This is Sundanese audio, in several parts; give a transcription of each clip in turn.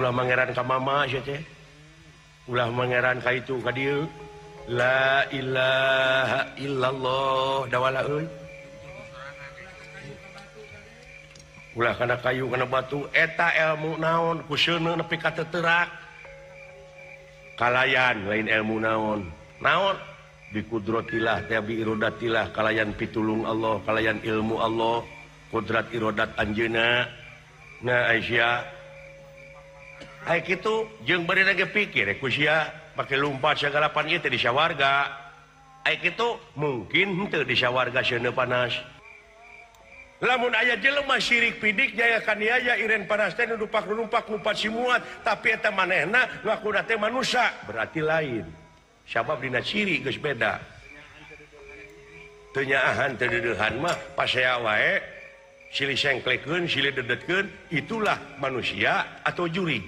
ulah mangeran ka mama teh ulah mangeran ka itu ka dieu la ilaha illallah dawala euy ulah kana kayu kana batu eta ilmu naon ku seuneu nepi ka teuterak kalayan lain ilmu naon bi kudratillah teh bi irodatillah kalayan pitulung Allah kalayan ilmu Allah kudrat irodat anjeunna nah Aisyah ai kitu jeung bari lagi pikir ku sia make lumpat sagalapan ieu teh di sawarga ai kitu mungkin henteu di sawarga seuneu panas lamun aya jelema syirik pidik jaya kaniaya iren panas teh numpak numpat simuat tapi eta manehna ngakuna teh manusia berarti lain sabab dina ciri geus beda teu nyaahan teu deudeuhan mah pasea wae silih sengklekeun silih dedetkeun itulah manusia atau jurig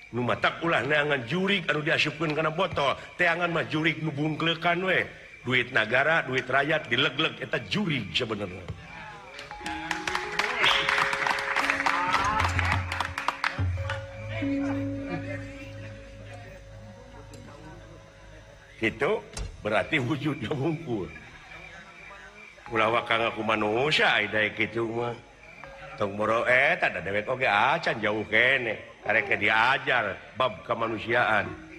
nu matak ulah neangan jurig anu diasupkeun kana botol teangan mah jurig nu bungkleukan we duit negara, duit rakyat dilegleg eta juri sebenarnya. Itu berarti wujudnya wungkul. Ulah wakang aku manusia aya kitu mah. Tong boro eta da dewek oge acan jauh kene. Karek diajar bab kemanusiaan.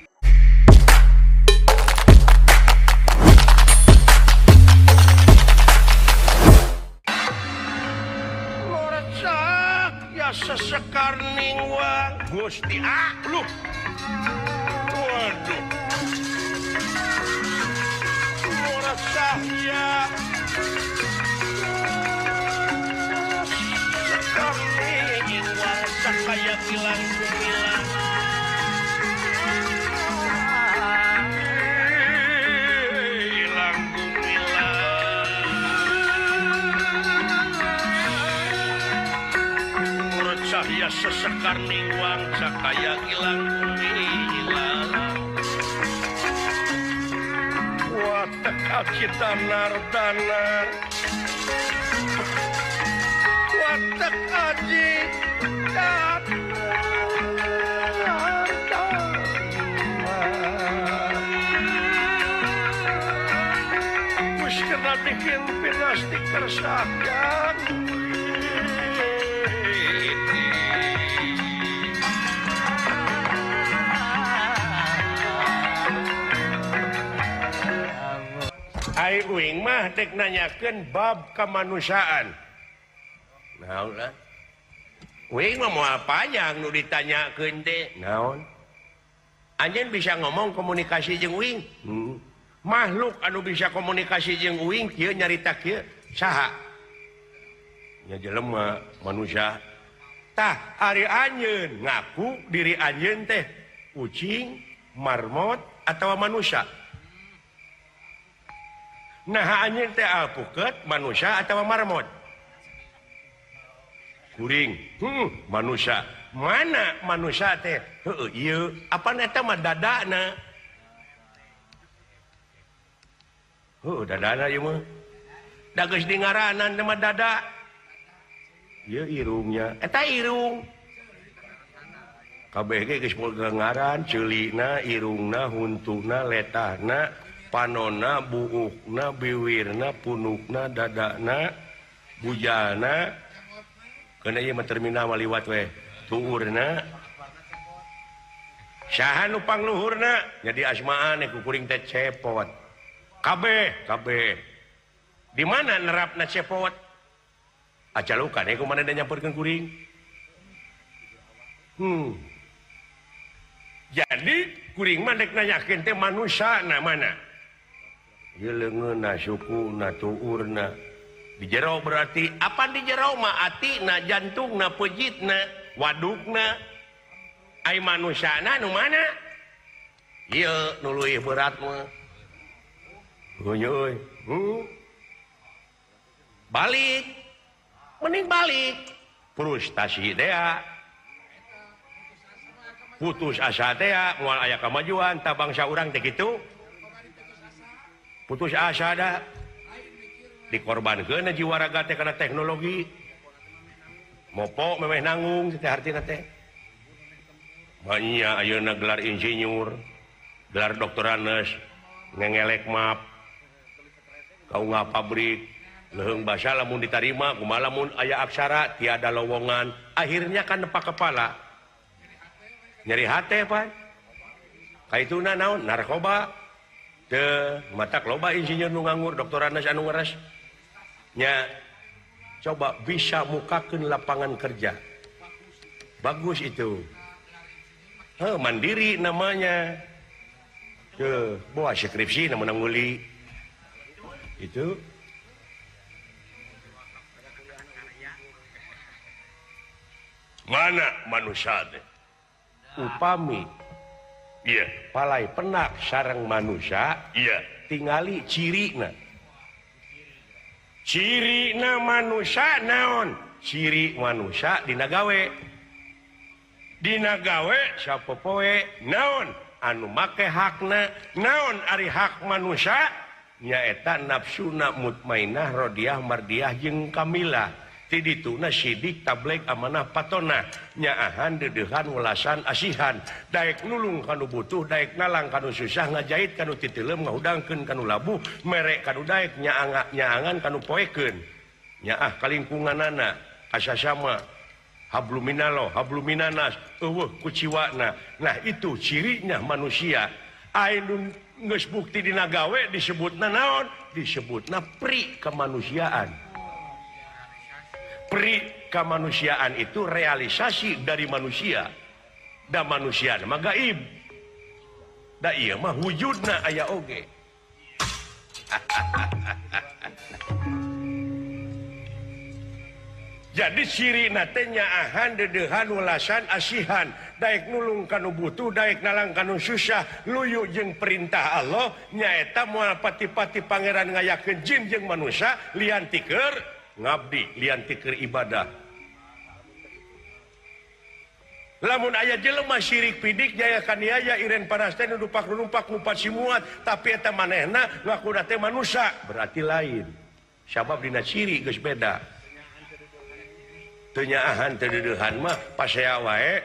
Sesekar ningwang Gusti lu waduh murah sahya sesekar ningwang sakaya bilang kumilang cahaya sesekar ningwang sakaya gilang kumilang watak acita nardana watak aji wis kena bikin pinastik tersakan ai uing mah tek nanyakeun bab kemanusiaan. Naon lah? Uing mah moal panjang nu ditanyakeun teh. Naon? Anjeun bisa ngomong komunikasi jeung uing? Makhluk anu bisa komunikasi jeung uing kieu nyarita kieu saha? Nya jelema manusia. Tah ari anjeun ngaku diri anjeun teh kucing, marmot atawa manusia? Nah anjeun teh alpukeut manusia atawa marmot? Kuring. Manusia. Mana manusia teh? Heueuh ieu. Apana eta mah dadana? Dadana ieu mah. Da geus dingaranan teh mah dada. Ieu irungnya. Eta irung. Kabeh ge geus boga ngaran, ceulina, irungna, huntuna, letahna, panona, buukna, biwirna, punukna, dadana, bujana, kena ieu mah terminal liwat we, tuurna. Saha nu pangluhurna? Jadi asmaan ku kuring teh cepot. Kabeh. Di mana nerapna cepot? Acalukan ku mana da nyamperkeun kuring. Jadi kuring mah dek nanyakeun teh manusana mana? Ieu leungeunna, sukuna, tuurna. Di jero berarti apa di jero mah atina, jantungna, pejitna, wadukna. Ai manusana nu mana? Ieu nu leuwih berat mah. Euy. Balik. Mending balik. Frustasi dea. Putus asa teh moal aya kamajuan ta bangsa urang teh kitu. Putus asa da dikorbankeun jiwa raga teh kana teknologi. mopo memeh nanggung teh artina teh manya ayeuna gelar insinyur gelar doktoranes ngengelek map kau nggak pabrik leheung basa lamun ditarima kumaha lamun aya aksara tiada lowongan akhirnya kan nepak kepala nyeri hate pan kaituna naon narkoba teu matak loba insinyur nu nganggur doktoranes anu ngeres nya coba bisa mukakeun lapangan kerja bagus itu mandiri namanya bawa skripsi nama nguli itu mana manusia upami iya palai penak sareng manusia iya tingali cirina manusia naon ciri manusia dina gawe sapopoe naon anu make hakna naon ari hak manusia nyaeta nafsuna mutmainah rodiah mardiah jeung kamilah ti dituna sidik tablek amanah patona nyaahan dedehan welasan asihan daek nulung kanu butuh daek nalang kanu susah ngajait kanu titeuleum ngahudangkeun kanu labuh merek kanu daek nyaangan kanu poekeun nyaah kalingkunganana asasama habluminallah habluminanas eueuh kuciwana nah itu cirinya manusia anu geus bukti dina gawe disebutna naon disebutna pri kemanusiaan pri kemanusiaan itu realisasi dari manusia dan manusia mah gaib da ieu mah wujudna aya oge jadi cirina teh nyaahan dedehan welasan asihan daek nulung kanu butuh daek nalang kanu susah luyu jeung perintah Allah nyaeta moal pati-pati pangeran ngayakeun jin jeung manusia lian tikeur ngabdi lian tikeur ibadah lamun aya jelema syirik pidik jaya kaniaya iren panasna nu numpak ngumpat simuat tapi eta manehna ngaku teh manusia berarti lain sabab dina ciri geus beda teu nyaahan teu dedehan mah pasea wae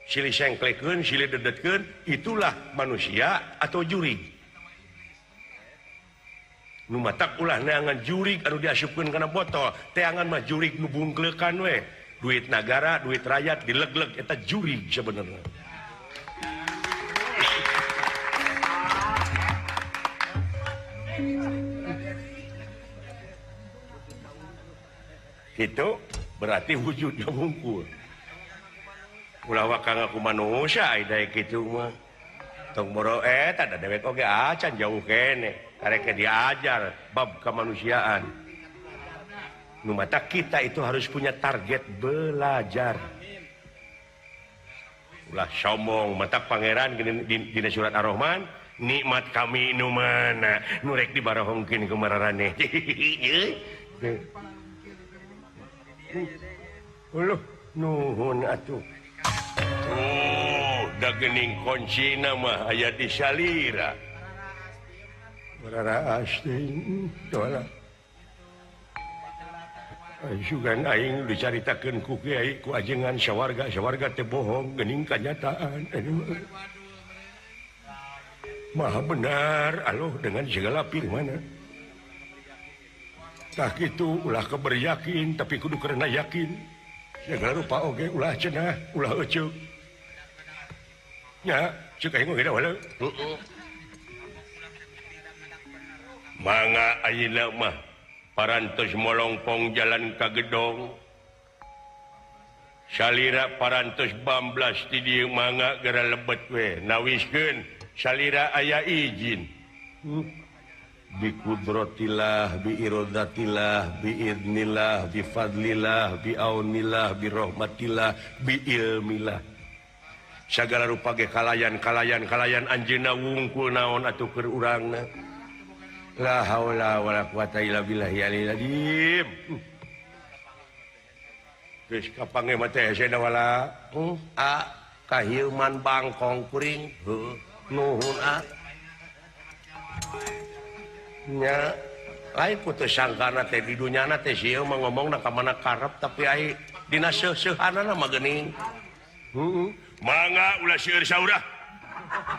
silih sengklekeun silih dedetkeun itulah manusia atau jurig nu matak ulah neangan jurig anu diasupkeun kana botol teangan mah jurig nu bungkleukan we duit nagara duit rakyat dilegleg eta jurig sebenarnya gitu berarti wujudnya wungkul ulah wakang aku manusia aya kitu mah tong boro eta da dewek oge acan jauh kene karek diajar bab kemanusiaan nu mata kita itu harus punya target belajar ulah sombong mata pangeran dina surat ar-rahman nikmat kami nu mana nu rek dibarahongkeun ku mararane Uluh nuhun atuh. Da geuning kuncina mah aya di salira. Bararaas teh dola. Sugan aing dicaritakeun ku kiai ku ajengan sawarga teh bohong geuning kanyataan. Maha benar Allah dengan segala firman-Na. Tah kitu ulah keber yakin tapi kudu karena yakin segala rupa oge ulah cenah ulah eceuk nya ceuk aing oge da wala mangga ayeuna mah parantos molongpong jalan ka gedong salira parantos bamblas ti dieu mangga gara lebet we nawiskeun salira aya izin biqudratillah biiradatillah biidnillah bifadlillah biaunillah birahmatillah biilmillah sagala rupa ge kalayan anjeunna wungkul naon atuh keur urangna la haula wala quwata illa billahi aliyil azim geus kapange mah teh cenah wala kahieuman bangkong kuring nuhun nya lain putus sangkana teh di dunyana teh sieun mah ngomongna ka mana karep tapi ai dina seuhanana mah geuning. Mangga ulah seueur saurah.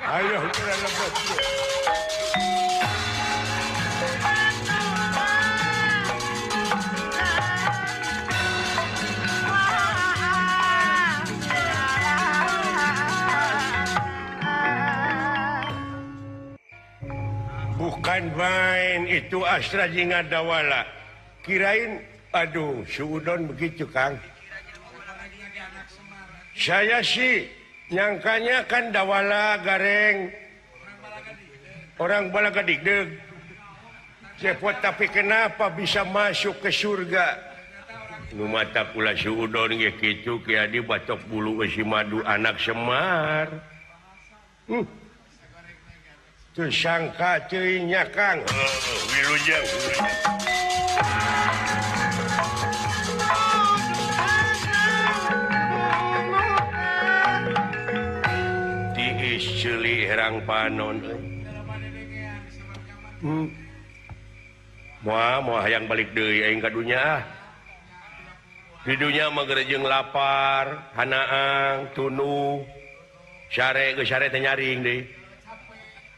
Ayo ukuran lembut. Bukan main itu Astra Jinga Dawala. Kirain aduh suudon begitu Kang. Saya sih nyangkanya kan Dawala gareng orang balaga digdeg. Cepot tapi kenapa bisa masuk ke surga? Nu mata kula suudon ge kitu kieu batok bulu si madu anak Semar. Tuh sangka teuing nya Kang. Wilujeng. Tiis ceuli herang panon. Moal hayang balik deui aing ka dunya. Di dunya mah geureuh lapar, hanaang, tunu. Sare geus sare teh nyaring deui.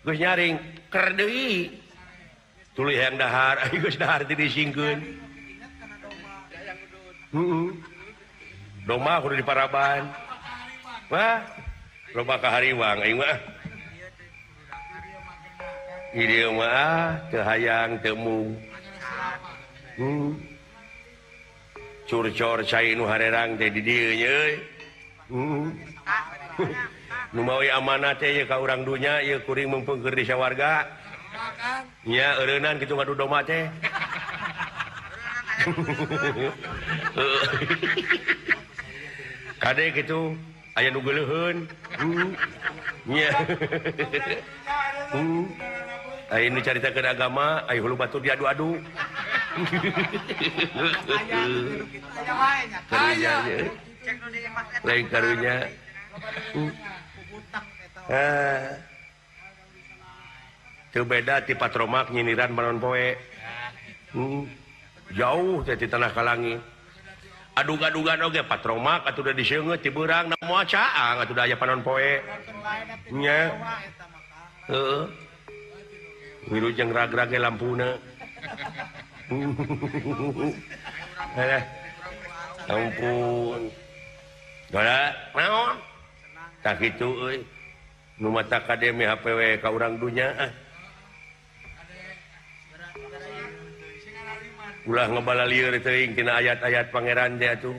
Geus nyaring ker deui. Tuluy hayang dahar, ai geus dahar teh disingkeun. Doma kudu diparaban. Wah, loba kahariwang aing mah. Ieu mah teu hayang teu mung. Curcor cai nu harerang teh di dieu nya euy. Nu mawi amanah teh ye ka urang dunya ye kuring mengpeungkeun di sawarga. Nya eureunan kitu ngadu doma teh. Kade kitu aya nu geuleuheun. Nya. Aya nu caritakeun agama, aya hulu batur diadu-adu. Lain karunya. Teu beda ti patromak nyiniran balon poe. Jauh teh ti tanah kalangit. Adug-adugan oge patromak atuh da diseungeut ti beurang na moal caang atuh da aya panon poe. Nya. Heeh. Wilujeng ragrag ge lampuna. Ampun. Gala, naon? Tak kitu euy. Nu mata akademi HPW ka urang dunya ah. Ulah ngebalalieur teuing tina ayat-ayat pangeran teh atuh.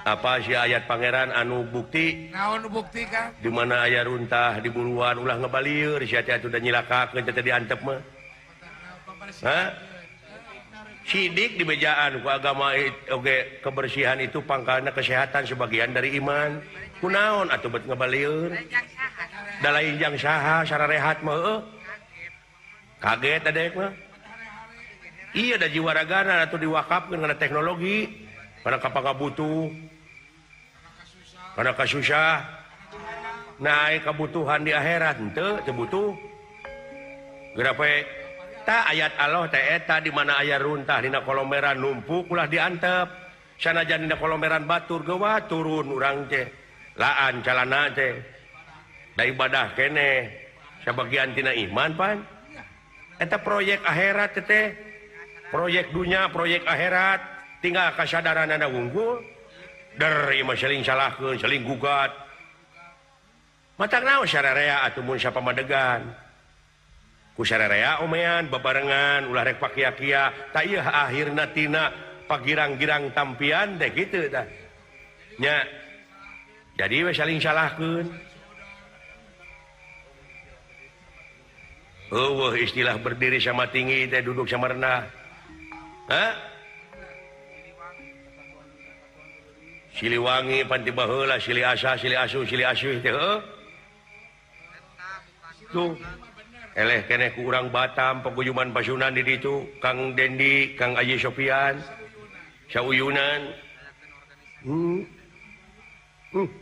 Apa sih ayat pangeran anu bukti? Naon bukti Kang? Di mana aya runtah di buluan ulah ngeballieur sia teh atuh da nyilakakeun teh diantep mah. Hah? Sidik di bejaan ku agama oge kebersihan itu pangkalna kesehatan sebagian dari iman. Kunaon atuh bet ngeballieur? Da lain jang saha sararehat mah heueuh. Kaget adek mah. Iya da jiwa ragana atuh diwakafkeun kana teknologi. Kana kapangga butuh. Kana kasusah. Nah, kebutuhan di akhirat henteu teu butuh. Geura poe ta ayat Allah teh eta di mana aya runtah dina kolomeran numpuk ulah diantep. Sanajan dina kolomeran batur geua turun urang teh. Laan calana teh. Da ibadah keneh. Sabagian tina iman pan. Eta proyek akhirat teh. Proyek dunya, proyek akhirat. Tinggal kasadaranana unggul. Der ieu mah saling salahkeun, saling gugat. Matak naon sararea atuh mun sapamadegan. Ku sararea omean babarengan ulah rek pakia-kia, ta ieu akhirna tina pagirang-girang tampian teh kitu tah. Nya. Jadi we saling salahkeun. Eueuh istilah berdiri sama tinggi teh duduk sama rendah. Hah? Siliwangi pan ti baheula sili asa sili asu sili asuh teh heuh. Tuh. Eleh keneh ku urang Batam paguyuman pasunan di ditu Kang Dendi, Kang Aji Sofian. Sauyunan.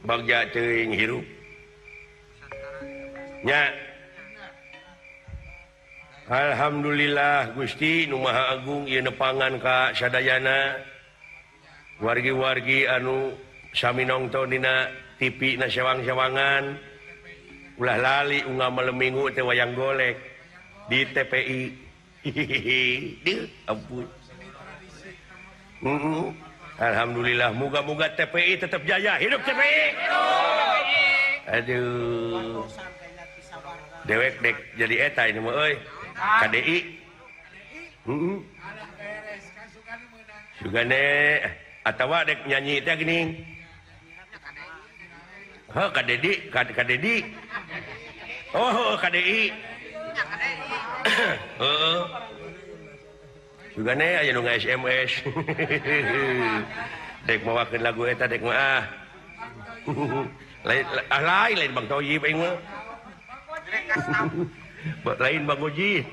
Bagja teuing hirup. Nya. Alhamdulillah Gusti nu Maha Agung ieu nepangan ka sadayana. wargi-wargi anu sami nongton dina TV na sewang-sewangan ulah lali unggah malam minggu teh wayang golek di TPI. Deuh, ampun. Alhamdulillah, moga-moga TPI tetap jaya. Hidup TPI. Aduh. Dewek dek jadi eta ini mah euy. KDI. Sugane atawa dek nyanyi teh gini. Heh, KDI. Oh, KDI. Heeh. Sugane aya nu SMS. Dek mawakeun lagu eta dek mah. Lain Bang Toyib aing mah. Lain Bang Oji.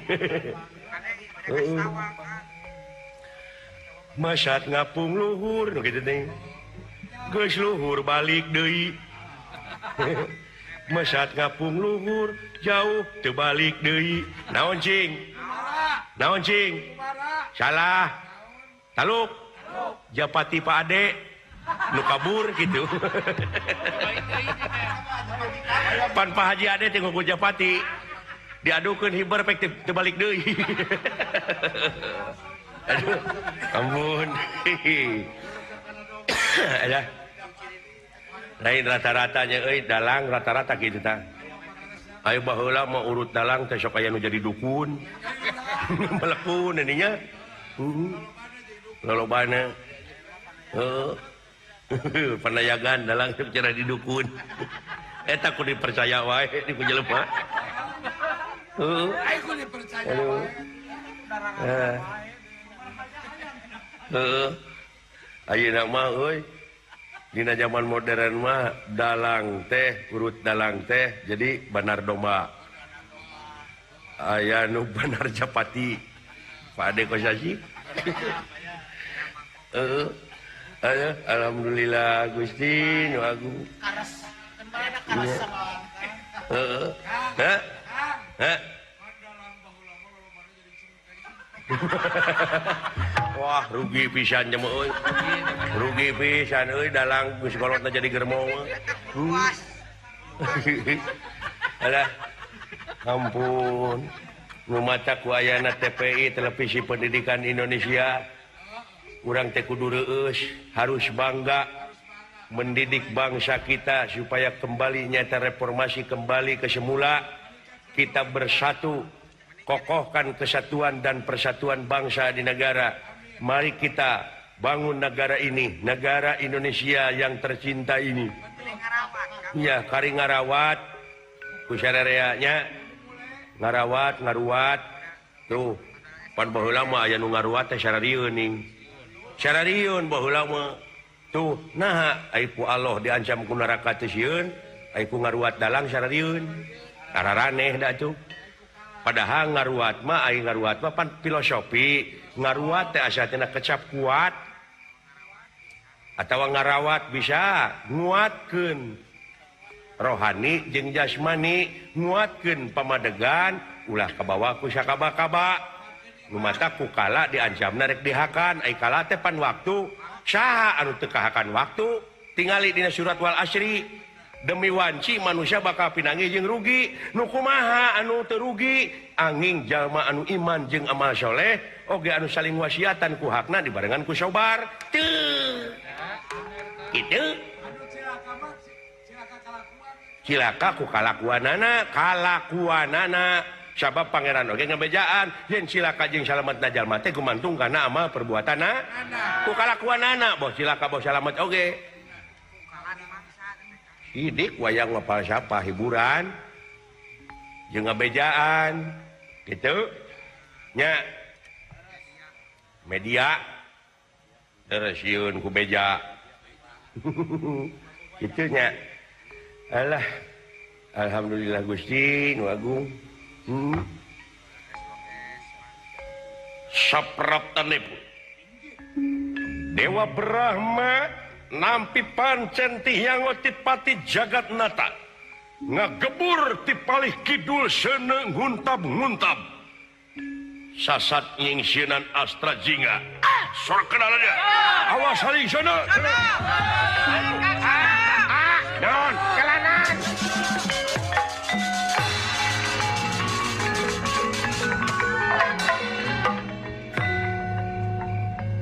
Masat ngapung luhur nu kitu teh. Geus luhur balik deui. Masat ngapung luhur jauh teu balik deui. Naon cing? Naon cing? Salah. Taluk. Japati Pak Ade nu kabur gitu. Pan Pak Haji Ade teh ku Japati diadukeun hiber pek teu balik deui. Aduh, ampun. Ada. Lain rata-ratanya euy dalang rata-rata kitu tah. Ayo baheula mah urut dalang teh sok aya nu jadi dukun. Melekun ininya. Lolobana. Panayagan dalang teh cara didukun. Eta kudu dipercaya wae di ku jelema. Ai kudu dipercaya wae. Ayeuna mah euy dina zaman modern mah dalang teh urut dalang teh jadi banar domba. Aya nu banar Japati Pak Ade Kosasi. Alhamdulillah Gusti nu agung. Karas kan bae karas sama. Wah, rugi pisan nya mah euy. Rugi pisan euy dalang geus kolotna jadi germong. Alah. Ampun. Nu maca ku ayana TPI Televisi Pendidikan Indonesia. Urang teh kudu reueus, harus bangga mendidik bangsa kita supaya kembali nyata reformasi kembali ke semula. Kita bersatu, kokohkan kesatuan dan persatuan bangsa di negara. Mari kita bangun negara ini, negara Indonesia yang tercinta ini. Ya, kari ngarawat, kusarareanya ngaruat. Tuh, pan baheula mah aya nu ngaruat teh sararieun ning. Sararieun baheula mah. Tuh, nah ai ku Allah diancam ku neraka teh sieun, ai ku ngaruat dalang sararieun. Araraneh da tuh. Padahal ngaruat mah ai ngaruat mah pan filosofi. Ngaruat teh asa tina kecap kuat. Atawa ngarawat bisa nguatkeun rohani jeung jasmani, nguatkeun pamadegan ulah kabawa ku sakaba-kaba. Nu mata ku kala diancamna rek dihakan, ai kala teh pan waktu. Saha anu teu kahakan waktu? Tingali dina surat Wal Asri. Demi wanci manusia bakal pinangi jeung rugi. Nu kumaha anu teu rugi? Anging jalma anu iman jeung amal soleh oge anu saling wasiatan ku hakna dibarengan ku sabar. Teu. Kitu. Cilaka ku kalakuanana. Sabab pangeran oge ngabejaan yen cilaka jeung salametna jalma teh gumantung kana amal perbuatanna. Ku kalakuanana boh cilaka boh salamet oge. Hidik wayang ngapal siapa hiburan jeung ngabejaan gitu nya media tersiun ku beja kitu nya. Alah alhamdulillah Gusti nu agung. Sapraptanipu Dewa Brahma nampi pancen tihang otipati jagat nata ngagebur ti palih kidul seuneu nguntab-nguntab sasat nyingsieun astra jingga Sok kenal aja. Awas saling sana. Naon? Kelanan.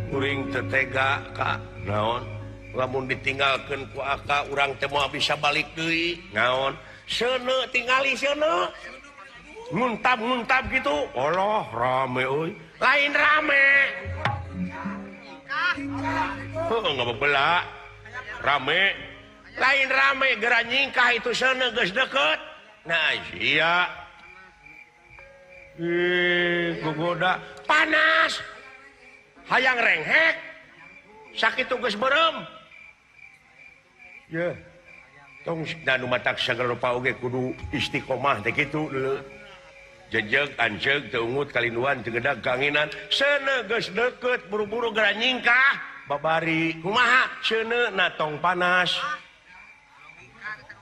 Uring tetega Kak. Naon? Lamun ditinggalkeun ku Aka urang teh moal bisa balik deui. Naon? Seuneu tingali seuneu. Nguntab gitu. Allah rame euy. Lain rame. Enggak bebelah. Rame. Lain rame geura nyingkah itu seuneu geus deukeut. Nah, sia. Gogoda panas. Hayang renghek. Sakitu geus beureum. Ya. Tong nu matak sagala rupa oge kudu istiqomah teh kitu deuleu. Jejeg anjeug teu ungut kalinduan teu gedag kanginan seuneu geus deukeut buru-buru geura nyingkah babari kumaha seuneu na tong panas.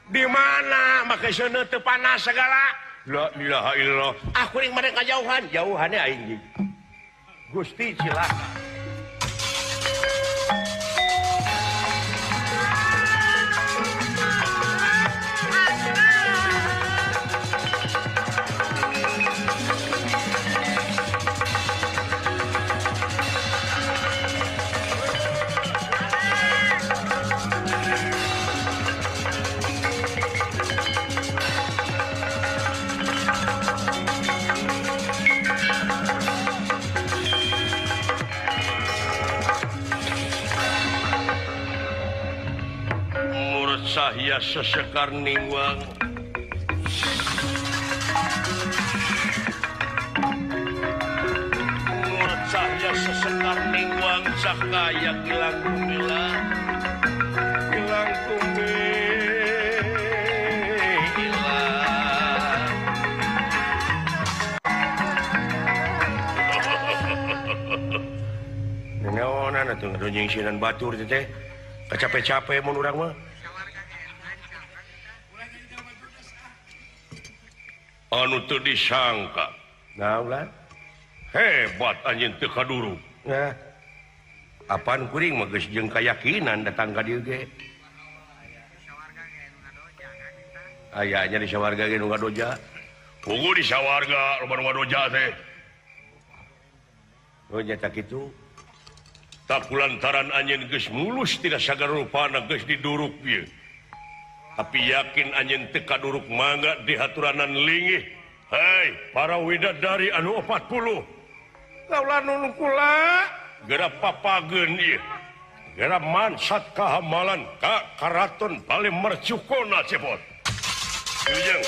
Di mana make seuneu teu panas sagala? La ilaha illallah. Ah kuring made kajauhan, jauhannya aing. Gusti silakan. Sahya sesekar ningwang Murid sahya sesekar ningwang Sakaya gilang kumila Gilang kumila Nengawanan atuh ngadonyeng sinan batur teh Kacape-cape mun urang mah anu teu disangka. Naon? Hebat anjeun teu kaduruk. Nah. Apaan kuring mah geus jeung kayakinan datang ka dieu ge. Ayahnya di sawarga ge nu ngadoja. Pugu di sawarga loba nu ngadoja teh. Oh nyata kitu. Tak kulantaran anjeun geus mulus tina sagala rupana geus diduruk ieu. Tapi yakin anjeun teu kaduruk mangga di haturanan linggih. Hei, para widadari anu 40. Kaulah nu kula geura papageun ieu. Geura mansat kahamalan ka karaton bale mercukona cepot. Jeung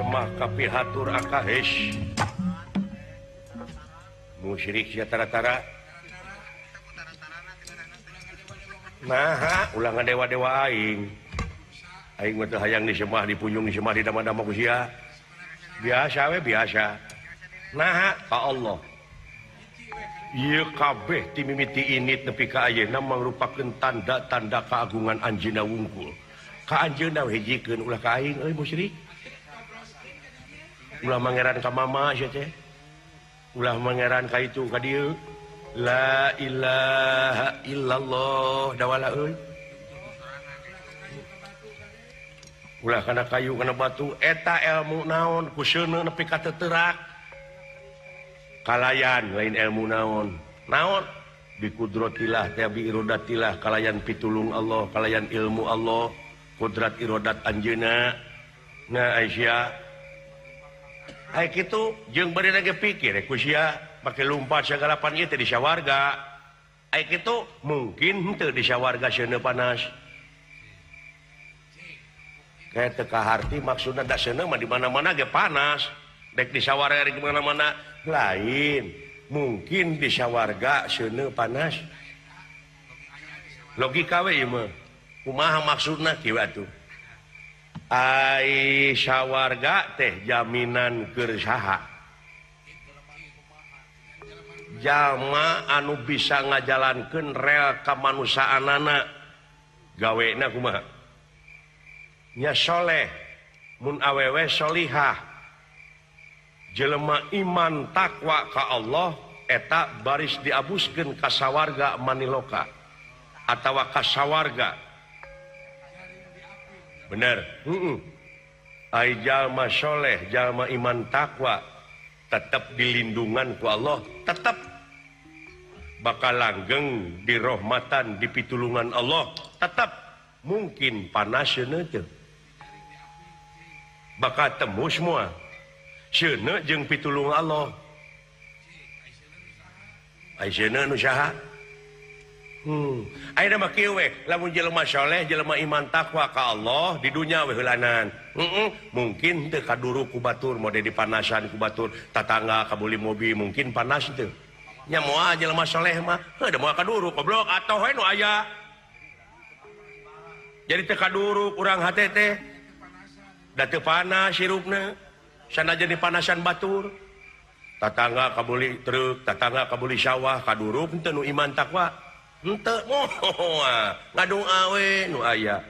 Semah kapihatur akahesh. Musyrik sia tara-tara. Nah, ulah ngadewa-dewa aing. Aing mah teu hayang disemah dipunjung disemah didama-dama ku sia. Biasa we biasa. Nah, ka Allah. Ieu kabeh ti mimiti init nepi ka ayeuna mangrupakeun tanda-tanda keagungan Anjeunna wungkul. Ka Anjeunna hejikeun ulah ka aing euy musyrik. Ulah mangeran ka mama sia teh. Ulah mangeran ka itu ka dieu. La ilaha illallah dawala euy. Ulah kana kayu kana batu eta ilmu naon ku seuneu nepi ka teuterak. Kalayan lain ilmu naon. Naon? Bi qudratillah teh bi iradatillah kalayan pitulung Allah, kalayan ilmu Allah, kudrat iradat Anjeunna. Nah Aisyah. Ai kitu jeung bari lagi pikir ku sia pakai lumpat segala pan ieu teh di sawarga. Ai kitu mungkin henteu di sawarga seuneu panas. Kayak teu kaharti maksudna da seuneu mah di mana-mana ge panas. Dek di sawarga di mana-mana lain. Mungkin di sawarga seuneu panas. Logika we ieu mah. Kumaha maksudna kieu atuh? Ai sawarga teh jaminan keur saha? Jalma anu bisa ngajalankeun rel kamanusaanana gawena kumaha nya soleh mun awewe solihah jelema iman takwa ka Allah eta baris diabuskeun ka sawarga maniloka atawa ka sawarga bener. Ai jalma soleh jalma iman takwa tetap dilindungan ku Allah, tetap bakal langgeng di rahmatan di pitulungan Allah, tetap mungkin panasna teh bakal tembus semua seuneu jeung pitulung Allah. Aisyana nu saha? Ayeuna mah kieu we, lamun jelema saleh, jelema iman takwa ka Allah di dunya we heulanan. Mungkin teu kaduru ku batur, mode dipanasan ku batur, tatangga kabuli mobil mungkin panas teu. Nya moal jelema saleh mah, heuh da moal kaduru goblok atoh we nu aya. Jadi teu kaduru urang hate teh. Da teu panas hirupna. Sanajan dipanasan batur. Tatangga kabuli truk, tatangga kabuli sawah, kaduru henteu nu iman takwa. Henteu moal ngadung awe nu aya.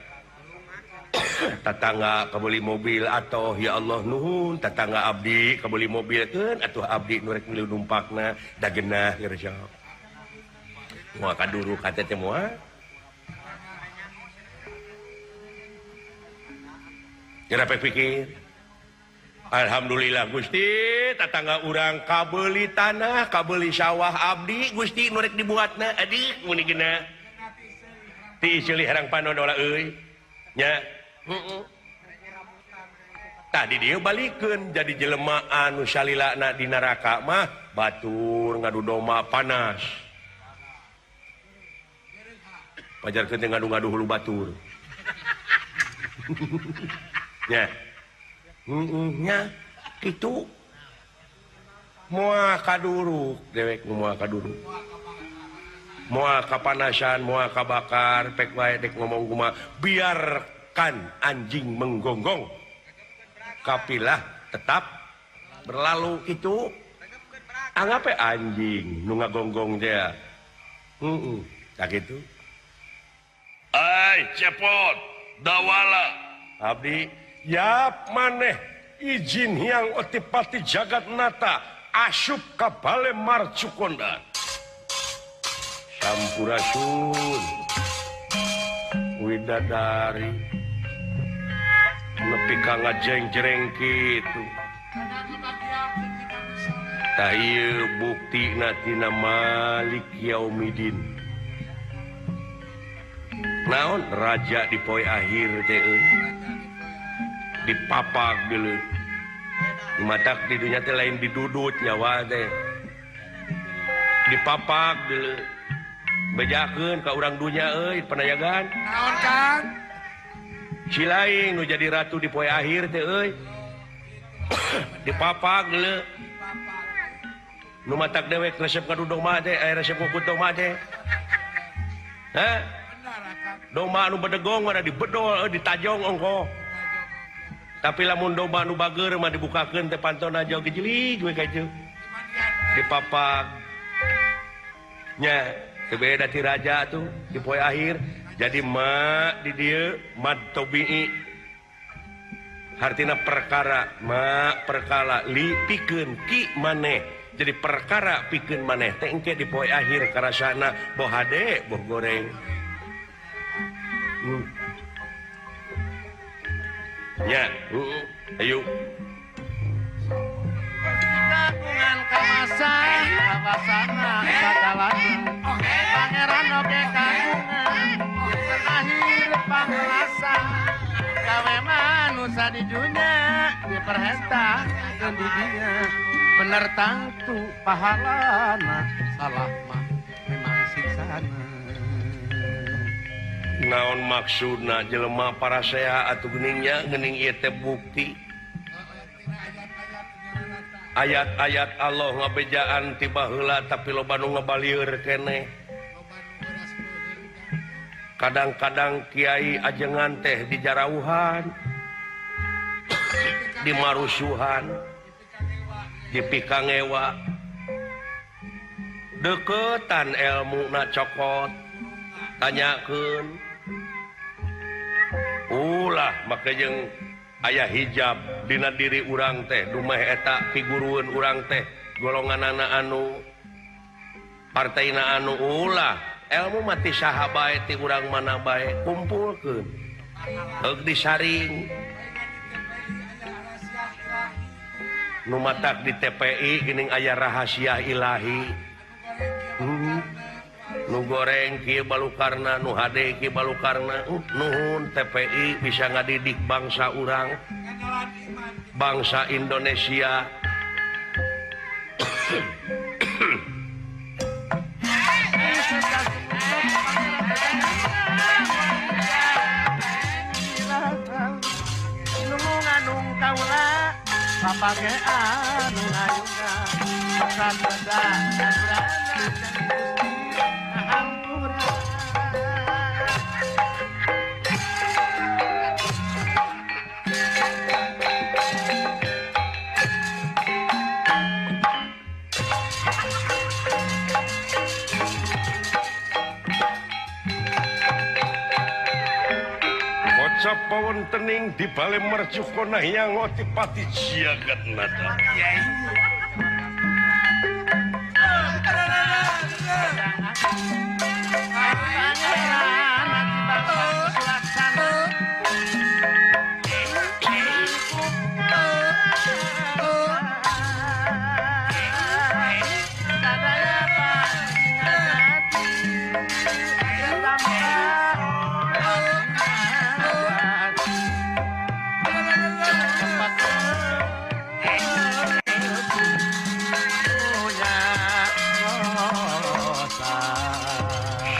Tatangga kabeli mobil atoh ya Allah nuhun, tatangga abdi kabeli mobil keun atuh abdi nu rek milu numpakna da geunah ya moal kaduru kate teh moal. Kenapa pikir? Alhamdulillah Gusti, tatangga urang kabeli tanah, kabeli sawah abdi Gusti nu rek dibuatna adik muni geuna. Ti silih harang panodola euy. Nya. Tadi dia balikeun jadi jelema anu salilana di neraka mah batur ngadu doma panas. Pajarkeun teh ngadu-ngadu hulu batur. Nya. Nya kitu. Moal kaduruk dewek moal kaduruk. Moal kapanasan, moal kabakar, pek wae dek ngomong kumaha, biarkan anjing menggonggong. Kapilah tetap berlalu itu. Anggape anjing nu ngagonggong dia. Tak gitu. Ai cepot, dawala. Abdi, yap maneh izin yang otipati jagat nata asup ka bale marcukondan. Sampurasun widadari nepi ka ngajeng-jereng kitu. Tah ieu buktina tina Malik Yaumidin. Naon raja di poe akhir teh euy. Dipapag deuleu. Matak di dunya teh lain didudut nyawa teh. Dipapag deuleu. Bejakeun ka urang dunya euy panayagan. Naon Kang? Cilaing nu jadi ratu di poe akhir teh euy. Dipapag deuleu. Nu matak dewek resep ka domba teh, resep ngukut domba teh. Hah? Domba anu bedegong mana dibedol, ditajong ongko. Tapi lamun domba anu bager mah dibukakeun teh pantona jauh gejelig we kitu. Dipapag. Nya, teu beda ti raja tuh di poe akhir. Jadi ma di dieu mad tabi'i. Hartina perkara, ma perkara li pikeun ki maneh. Jadi perkara pikeun maneh teh engke di poe akhir karasana boh hade, boh goreng. Ya, ayo. Kagungan kamasan, kawasana sadalana. Pangeran oge kagungan, akhir panglasan. Gawe manusia di dunia, diperhentah dan di dinya. Bener tangtu pahalana, salah mah memang siksana. Naon maksudna jelema parasea atuh geuningnya geuning ieu teh bukti. Ayat-ayat Allah ngabejaan tiba heula tapi loba nu ngabalieur keneh. Kadang-kadang kiai ajengan teh di jarauhan, di marusuhan, di pikangewa. Deketan elmuna cokot, tanyakeun. Ulah make jeung ayah hijab dina diri urang teh dumeh eta pigurueun urang teh golongan anak anu partaina anu ulah ilmu mati saha bae ti urang mana bae kumpulkeun heug disaring nu matak di TPI geuning aya rahasia ilahi nu goreng kieu balukarna nu hade kieu balukarna nuhun TPI bisa ngadidik bangsa urang bangsa Indonesia nunganung kaula papage anu ngayuna pesan beda pawon tening di bale mercukona yang ngoti pati siagat nada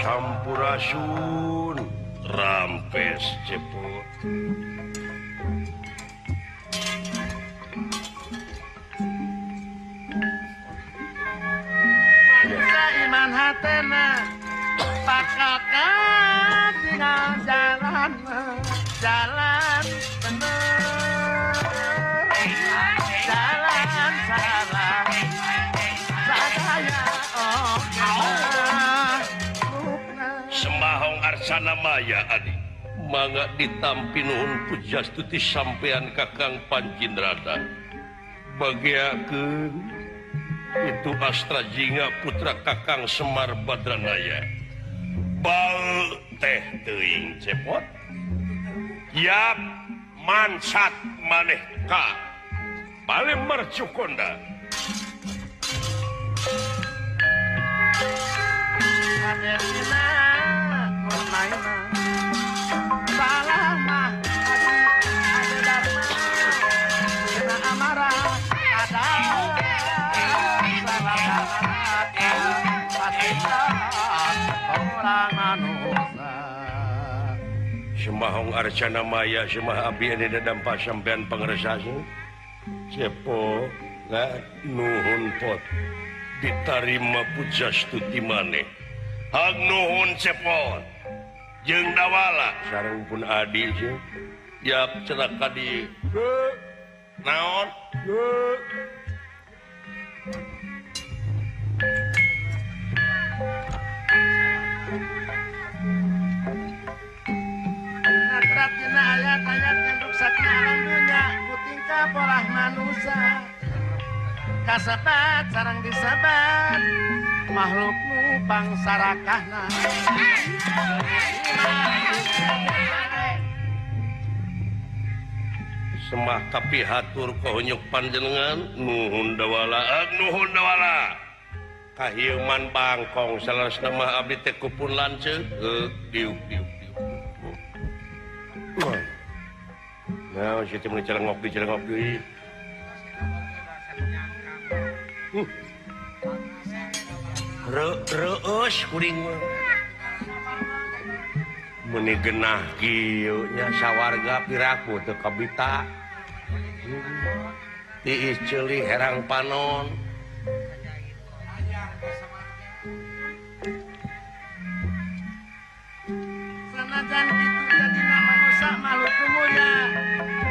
Sampurasun rampes cepot manusia iman hatena pakakan tinggal jalan jalan bener jalan salah sadaya Sembahong Arsana Maya Adi mangga ditampi nuhun pujastuti sampean Kakang Pancindrata bagiakeun itu Astra Jingga putra Kakang Semar Badranaya bal teh teuing cepot yap mansat maneh ka bale mercukonda Adelina Murnaina Salamah Adi Dharma Dina Amara Ada Salamah Patita Orang manusia Sembahong Arcana Maya semah abdi anu dadampa sampean pangrasasna cepo nuhun pot ditarima pujastuti maneh hag nuhun cepot jeung dawala sareng pun adi ya cenah kadi naon Natrap dina ayat-ayat yang ruksakna alam dunya kutingkah polah manusia kasebat sareng disebat makhlukmu pangsarakahna semah kapihatur kohonyok panjenengan nuhun dawala kahieuman bangkong salasna mah abdi teh kupun lanceuk diuk nah situ mun celengok deui reus kuring meuni genah kieu nya sawarga piraku teu kabita tiis ceuli herang panon sanajan kitu jadina manusia makhluk mulia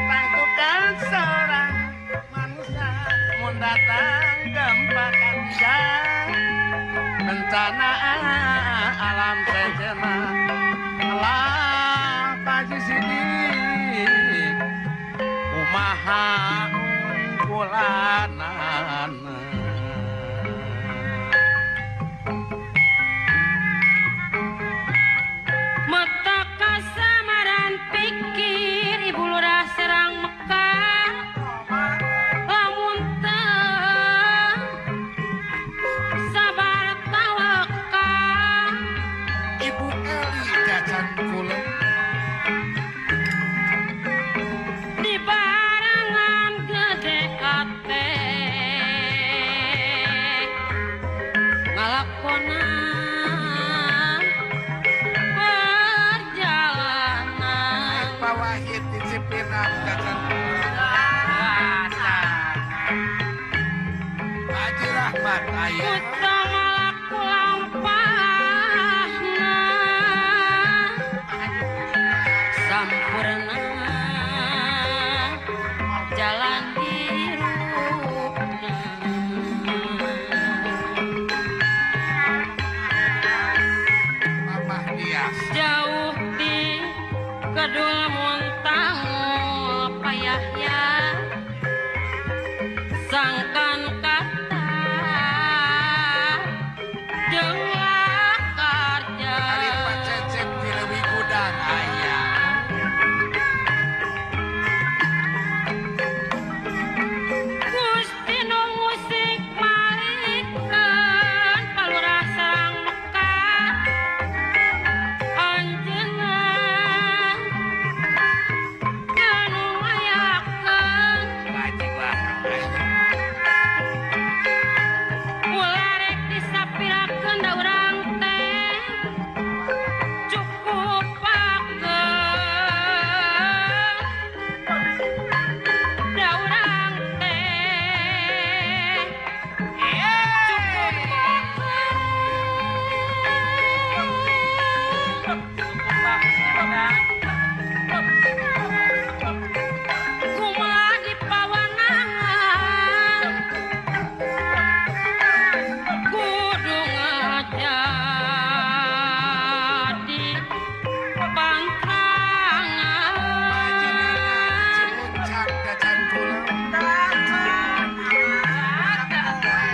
tangtukan seorang manusia mun datang gempa katiga bencana alam sejenak Allah paji sidik kumaha unggulanana mata kasamaran pikir ibu lurah Serang Mekar lamun teu sabar tawakal Ibu Eli jajan kula di barangan gede ate ngalakonan perjalanan Pak Wahid di Cipinan jajan kula Haji Rahmat aya utama laku lampahna sampurna jalan hirupna Mamah Dias jauh di kedul muntang payah ya sangkan kata jeung lakarja Ari pacecet di leuwih gudang aya Gusti nu musik malikeun palurah Serang Mekar anjeunna anu ngayakeun Haji Wahid ulah rek disapirakeun da urang teh cukup pakeun da urang teh kumaha di pawanangan kudu ngajadi pantangan Cimuncang jajan kula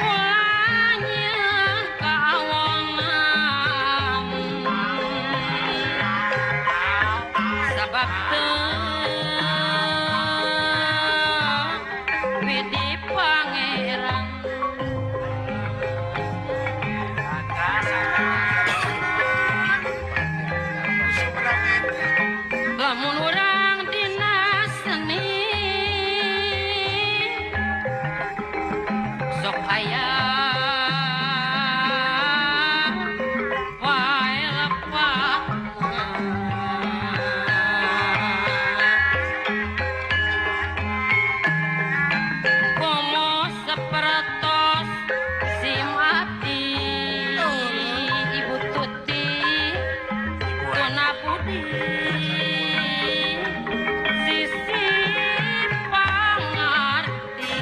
ulanya kaawongan sabab teu widi pangeran lamun urang dina seni sok aya wae lepatna komo sapertos si mati Ibu Tuti Tuna Budi Sisi Pangarti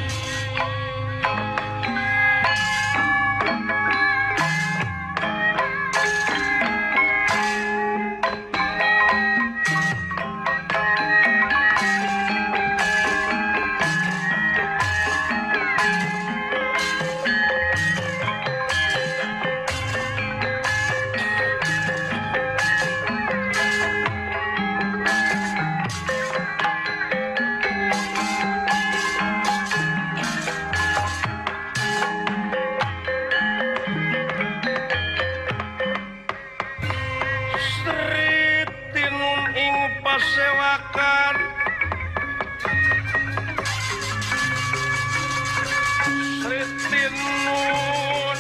Sri tinun ing pasewakan Sri tinun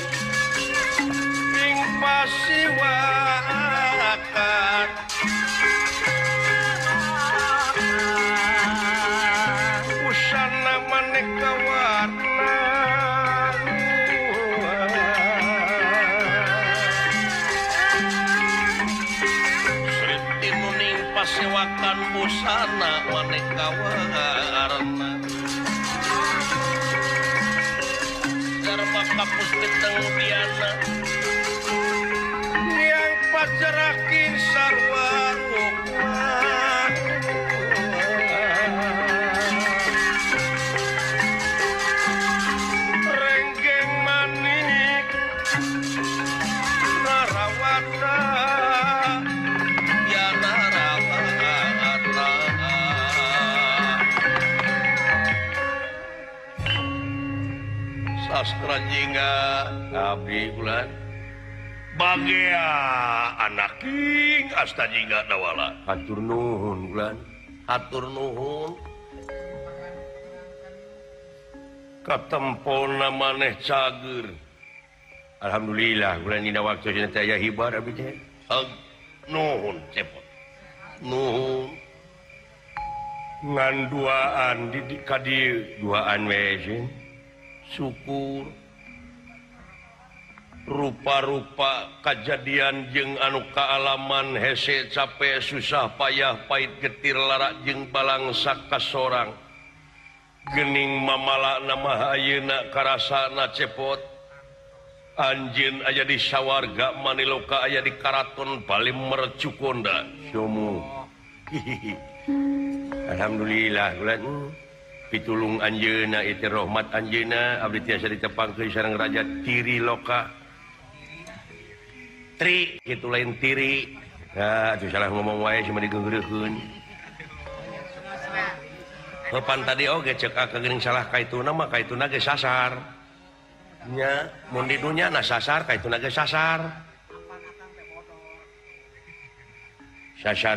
ing pasiwakan Usana maneka warna Sri tinuning pasewakan busana maneka warna Garba kapus peteng biana yang pacerakin sarwa rukma pastra jingga abdi bulan bagia anak king asta jingga dawala hatur nuhun bulan hatur nuhun katempona maneh cager alhamdulillah bulan dina waktu aya hibar abdi teh nuhun cepot nuhun ngan duaan di kadieu duaan we syukur rupa-rupa kejadian jeung anu kaalaman hese capek susah payah pait getir larak jeung balangsa kasorang gening mamala nama ayeuna karasana cepot anjeun aya di sawarga maniloka aya di karaton paling mercukonda syomu alhamdulillah bulan pitulung anjeuna itu rahmat anjeuna abdi tiasa ditepangkeun sareng raja tiri loka tri kitu lain tiri atuh salah ngomong wae cuma digeunggeureukeun pan tadi oge cek kagening salah kaituna mah kaituna ge sasar nya mun di dunya na sasar kaituna ge sasar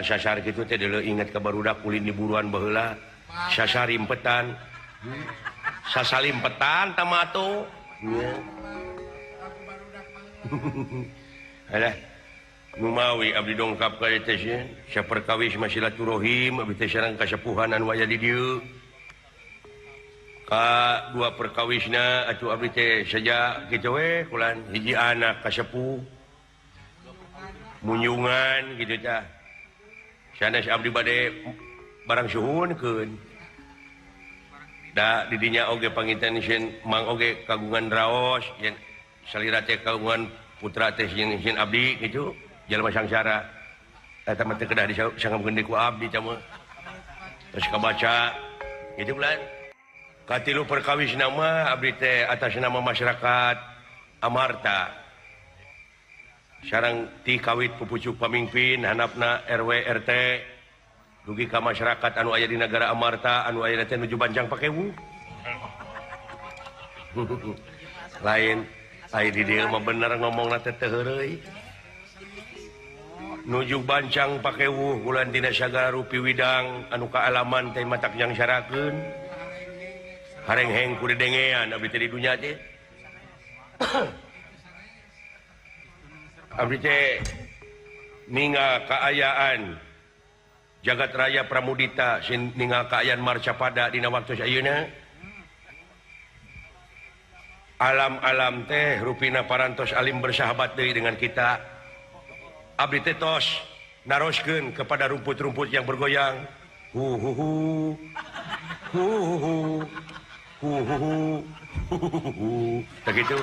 sasar gitu teh dulu inget ke barudak ulin di buruan baheula sasarimpetan sasalimpetan tamato alah numawi abdi dongkap ka teh sia perkawis silaturahim abdi teh sareng kasepuhan anu aya di dieu ka dua perkawisna atuh abdi teh saja kitu we kulan hiji anak kasepuh munyungan gitu tah sanes abdi bade barang suhunkeun da didinya oge panginten sieun mang oge kagungan raos yen salira teh kagungan putra teh sieun abdi kitu jalma sangsara eta mah teh kedah disangamkeun ku abdi tah mah terus kabaca kitu bulan katilu perkawisna mah abdi teh atas nama masyarakat Amarta sareng ti kawit pupucuk pamimpin handapna RW RT dugi ka masyarakat anu aya di negara Amarta anu aya teh nuju Banjang Pakewu lain aya di dieu mah bener ngomongna teh teu heureuy nuju Banjang Pakewu ulan dina sagala rupi widang anu kaalaman teh matak yang syarakeun hareng-heng ku dedengean abdi teh di dunya teh abdi teh ningal kaayaan jagat raya Pramudita sin ningal kaayaan Marcapada dina waktu ayeuna alam-alam teh rupina parantos alim bersahabat deui dengan kita abdi teh tos naroskeun kepada rumput-rumput yang bergoyang hu hu hu hu hu hu hu tak gitu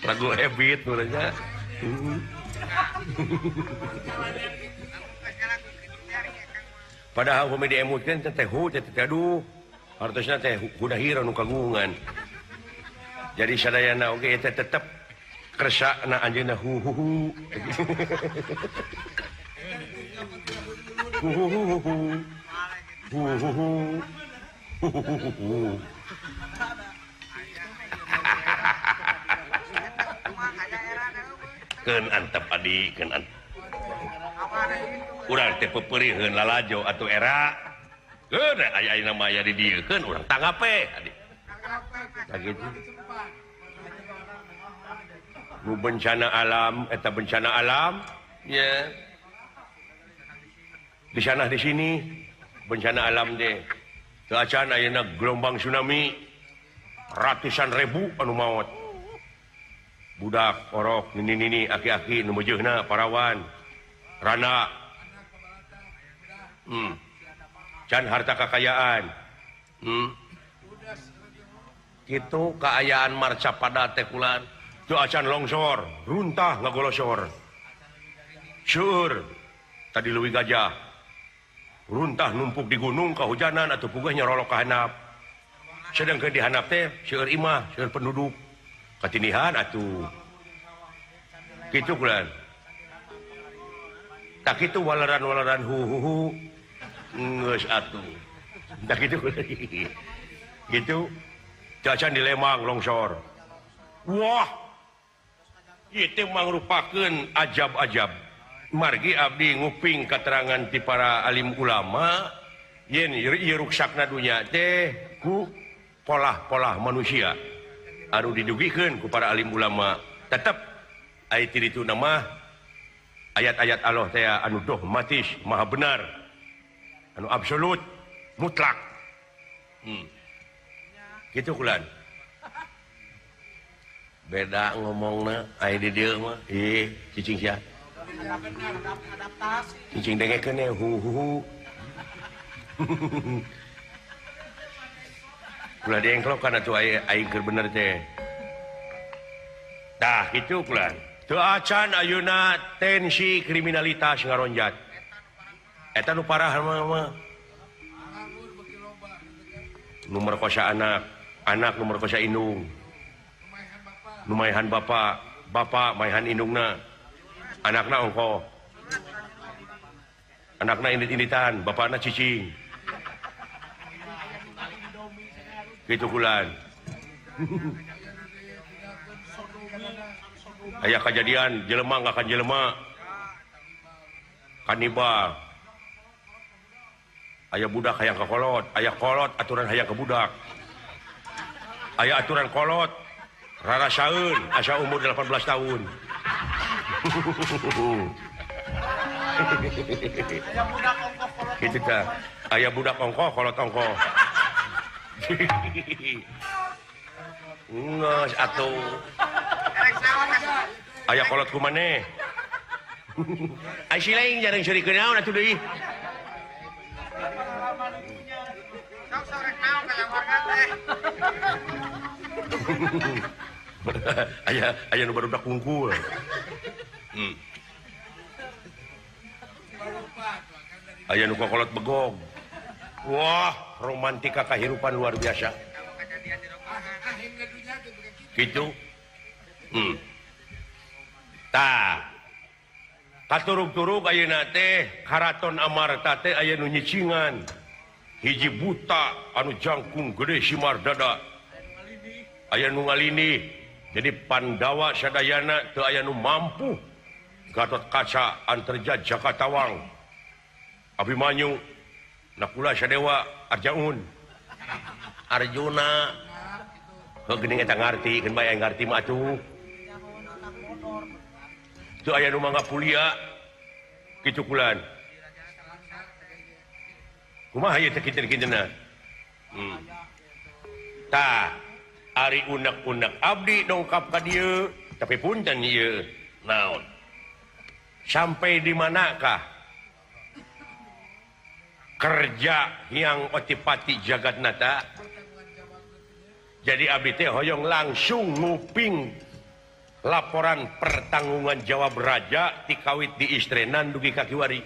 lagu habit nuranya padahal kami diemutkan teh aduh hartosna teh hudahira nu kagungan jadi sadayana oge teh tetep kersana anjeunna hu hu hu hu hu hu hu hu keun antep adi keun urang teh pepeurieun lalajo atuh era keun aya nama aya di dieu keun urang tanggape adi sakitu nu bencana alam eta bencana alam ya di sana di sini bencana alam teh teu acan ayeuna gelombang tsunami ratusan ribu anu maot budak orok nini aki-aki nu meujeunna parawan rana can harta kekayaan kitu kaayaan Marcapada teh kulan teu acan longsor runtah ngagolosor seueur tadi leuwih gajah runtah numpuk di gunung kahujanan atuh pugeh nyarolok ka handap sedangkeun di handap teh seueur imah seueur penduduk katindihan atuh kitu kulan tak kitu walaran hu hu hu geus atuh tak kitu kulan gitu Jajan di Lembang longsor. Wah, itu mangrupakeun ajab-ajab. Margi abdi nguping keterangan ti para alim ulama yen ieu ruksakna dunya teh ku polah-polah manusia anu didugikeun ku para alim ulama. Tetep aya ti ditu nama ayat-ayat Allah teh anu dogmatis, maha benar, anu absolut, mutlak. Gitu kulan. Beda ngomongna aya di dieu mah cicing sia. Cicing dengekeun ya hu. Kula diengklokan atuh aing keur bener teh. Tah kitu kulan. Teu acan ayeuna tensi kriminalitas ngaronjat. Eta nu parah mah. Nu merkosa anak nu merkosa indung. Nu maehan bapak maehan indungna. Anakna ongko. Anakna indit-inditan, bapakna cicing. Gitu kulan. Aya kejadian jelema ngakan jelema. Kanibal. Aya budak hayang ka kolot, aya kolot aturan hayang ke budak. Aya aturan kolot rarasaeun asa umur 18 tahun. Gitu tah. Aya budak ongko, kolot ongko. Ngeus atuh. Aya kolot ku maneh. Ai si lain jarang seurekeun naon atuh deui. Aya nu barudak kungkul. Aya nu kokolot begog. Wah, romantika kahirupan luar biasa. Gitu. Tah. Katurug-turug ayeuna teh Karaton Amarta teh aya nu nyicingan. Hiji buta anu jangkung gede simardada. Aya nu ngalini. Jadi Pandawa sadayana teu aya nu mampu Gatot Kaca Antarja Jakatawang. Abimanyu Nakula Sadewa Arjaun. Arjuna geuning eta ngarti, keun bae ngarti mah atuh. Teu aya nu mangga pulia kitu kulan. Kumaha ieu teh kinten-kintenna? Tah, ari unek-unek abdi dongkap ka dieu, tapi punten ieu naon? Sampai di manakah kerja yang otipati jagatnata? Jadi abdi teh hoyong langsung nguping laporan pertanggungan jawab raja tikawit di istrenan dugi ka kiwari.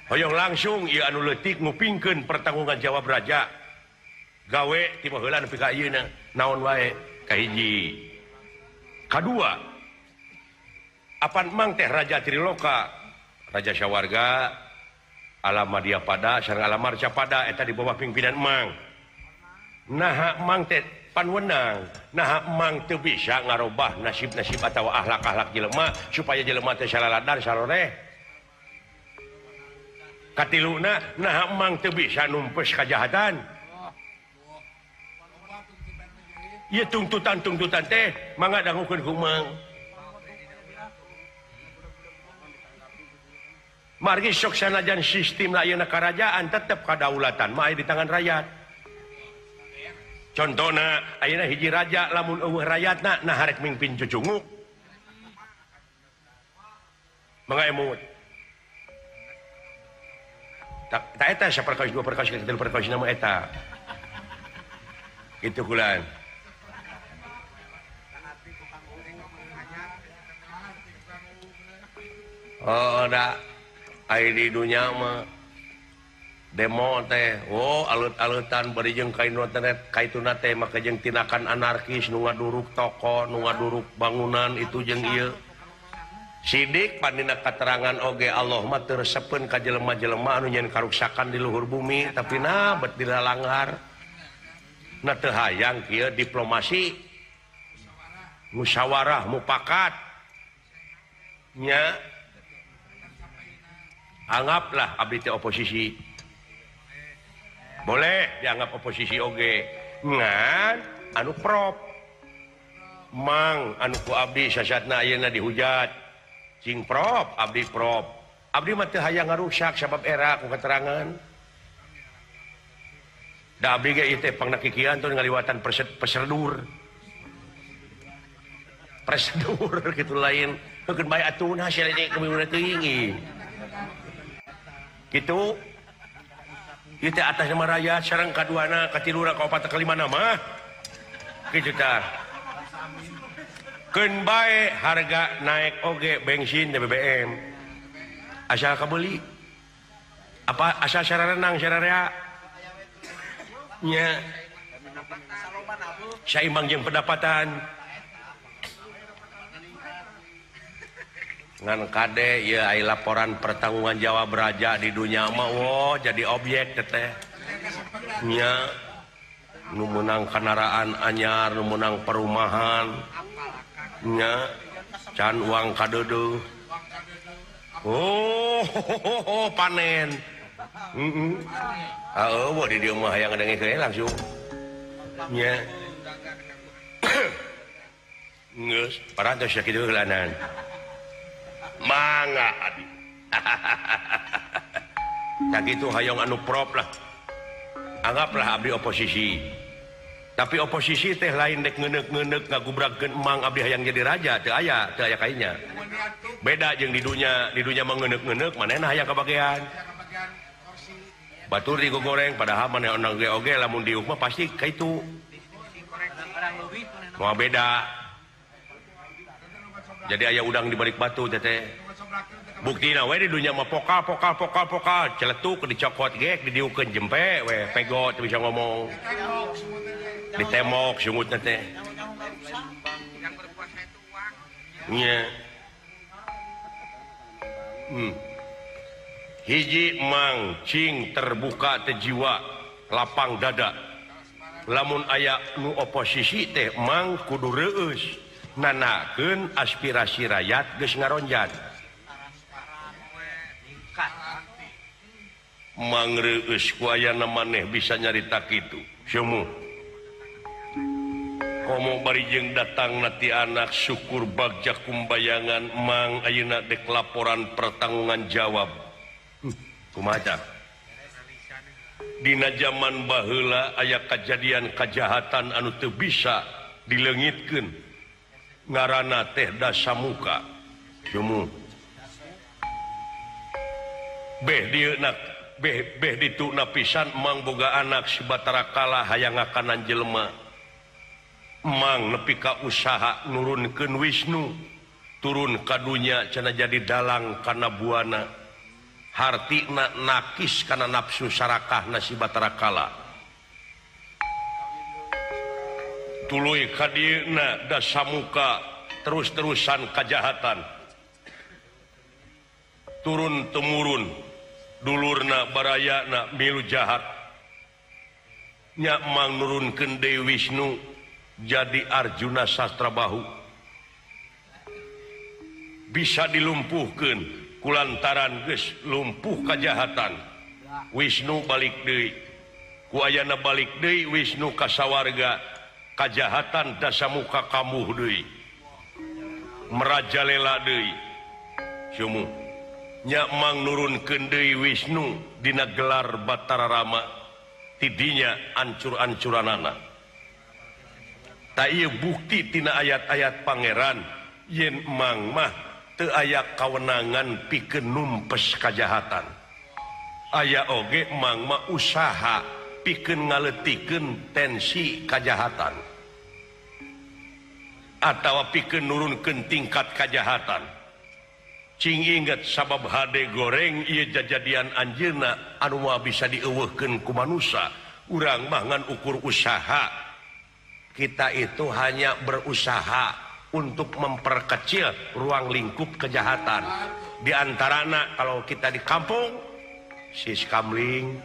Hoyong langsung ieu anu leutik ngupingkeun pertanggungan jawab raja. Gawe ti baheula nepi ka ayeuna naon wae kahiji. Kadua, apan mang teh Raja Triloka, Raja Sawarga, Alam Madyapada sareng Alam Marcapada eta di bawah pimpinan Mang. Naha mang teh panwenang, naha mang teu bisa ngarobah nasib-nasib atawa akhlak-akhlak jelema supaya jelema teh salaladan saloreh. Katiluna naha mang teu bisa numpes kajahatan. Ieu tuntutan-tuntutan teh mangga dangukeun ku Mang. Margi sok sanajan sistem ayeuna karajaan tetep kadaulatan mah di tangan rakyat. Contohna ayeuna hiji raja lamun eueuh rakyatna nah harek mingpin cucunguk. Mangga emut. Tak eta saperkos dua perkos ketilu perkos nama eta. Itu kulan. Oh, da ai di dunya mah demo teh alut-alutan bari jeung kaituna teh make jeung tindakan anarkis nu ngaduruk toko nu ngaduruk bangunan itu jeung ieu sidik pandina katerangan oge Allah mah teu resepeun ka jelema-jelema anu nyen karuksakan di luhur bumi tapi bet dilalanggar na teu hayang kieu diplomasi musyawarah mufakat nya anggaplah abdi teh oposisi boleh dianggap oposisi oge ngan anu prop mang anu ku abdi sasatna ayeuna dihujat cing prop abdi mah teu hayang ngarusak sabab era ku keterangan da abdi ge ieu teh pangna kikian tuh ngaliwatan prosedur gitu lain keun bae atuna hasil ini kemimuna teuing gitu ieu teh atas nama rakyat sareng kaduana katiluna kaopat kalimana mah kitu tah keun bae harga naik oge bensin dan BBM asal kabeli apa asal sararenang sararea nya saimbang jeung pendapatan ngan kade ieu aya laporan pertanggungan jawab raja di dunia mah wo jadi objek teh nya nu meunang kendaraan anyar nu meunang perumahan nya can uang kadeudeung oh panen eueuh di dieu mah hayang ngedengkeun langsung nya geus parantos sakitu heulanan mangga adi tak gitu hayang anu prop lah anggaplah abdi oposisi tapi oposisi teh lain dek ngeuneup-ngeuneup ngagubrakeun emang abdi hayang jadi raja teu aya kainya beda jeung di dunya mah ngeuneup-ngeuneup manehna hayang kabagean batur digoreng padahal maneh oge lamun diuk mah pasti kaitu moal beda jadi aya udang di balik batu teh buktina we di dunya mah pokal celetuk dicokot ge didiukeun jempe we pegot teu bisa ngomong ditemok sungutna teh nya hiji mang cing terbuka teh jiwa lapang dada lamun aya nu oposisi teh mang kudu reueus nanakeun aspirasi rakyat geus ngaronjat mangreueus ku ayana maneh bisa nyarita kitu semu komo bari jeung datangna ti anak syukur bagja kumbayangan mang ayeuna dek laporan pertanggungan jawab kumaha dina zaman baheula aya kajadian kajahatan anu teu bisa dileungitkeun ngaranna teh dasamuka semu beh dituna pisan mang boga anak sibatara kala hayang ngakanan jelema mang nepi ka usaha nurunkeun Wisnu turun ka dunya cenah jadi dalang kana buana hartina nakis kana nafsu sarakahna sibatara kala tuluy ka dieuna dasamuka terus-terusan kajahatan turun temurun dulurna barayana milu jahat nya mang nurunkeun deui Wisnu jadi Arjuna Sastrabahu bisa dilumpuhkeun kulantaran geus lumpuh kajahatan Wisnu balik deui ku ayana balik deui Wisnu ka sawarga kajahatan dasamuka kamuh deui merajalela deui semu nya mang nurunkeun deui Wisnu dina gelar Batara Rama tidinya ancur-ancuranana ta ieu bukti tina ayat-ayat pangeran yen mang mah teu aya kawenangan pikeun numpes kajahatan aya oge mang mah usaha pikeun ngaleutikeun tensi kajahatan atawa pikeun nurunkeun tingkat kajahatan cing inget sabab hade goreng ieu jajadian anjeunna anu moal bisa dieuweuhkeun ku manusia urang mah ngan ukur usaha kita itu hanya berusaha untuk memperkecil ruang lingkup kejahatan. Di antaranya kalau kita di kampung, siskamling,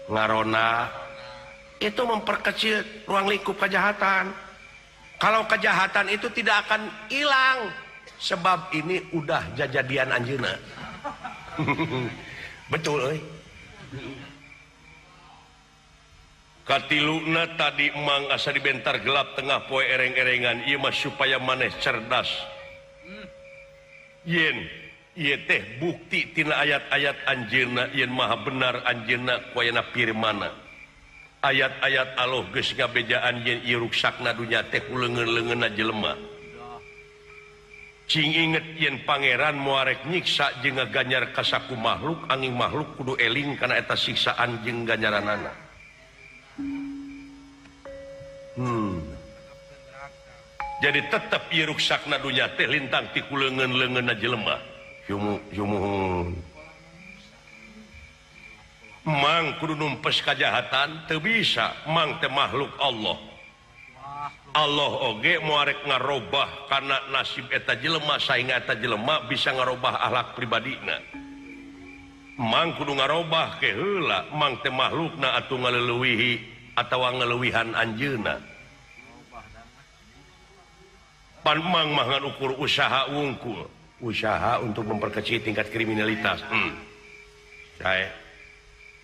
ngarona, itu memperkecil ruang lingkup kejahatan. Kalau kejahatan itu tidak akan hilang, sebab ini udah jajadian anjeuna. Betul, euy. Katiluna tadi emang asa dibentar gelap tengah poe ereng-erengan ieu mah supaya maneh cerdas. Yen ieu teh bukti tina ayat-ayat anjeunna yen maha benar anjeunna kuayana firman-Na. Ayat-ayat Allah geus ngabejaan yen ieu ruksakna dunya teh kuleungeun-leungeunna jelema. Cing inget yen pangeran moarek nyiksa jeung ngaganyar ka saku makhluk, angin makhluk kudu eling kana eta siksaan jeung ganjaranana. Jadi tetep ieu ruksakna dunya teh lintang ti kuleungeun-leungeunna jelema. Yumuhun. Mang kudu numpes kajahatan teu bisa, mang teh makhluk Allah. Allah oge moarek ngarobah kana nasib eta jelema saingga eta jelema bisa ngarobah akhlak pribadina. Mang kudu ngarobah ke heula, mang teh makhlukna atuh ngaleuweuhi atawa ngeleuwihan anjeunna. Pan mang mah ukur usaha wungkul, usaha untuk memperkecil tingkat kriminalitas. Saya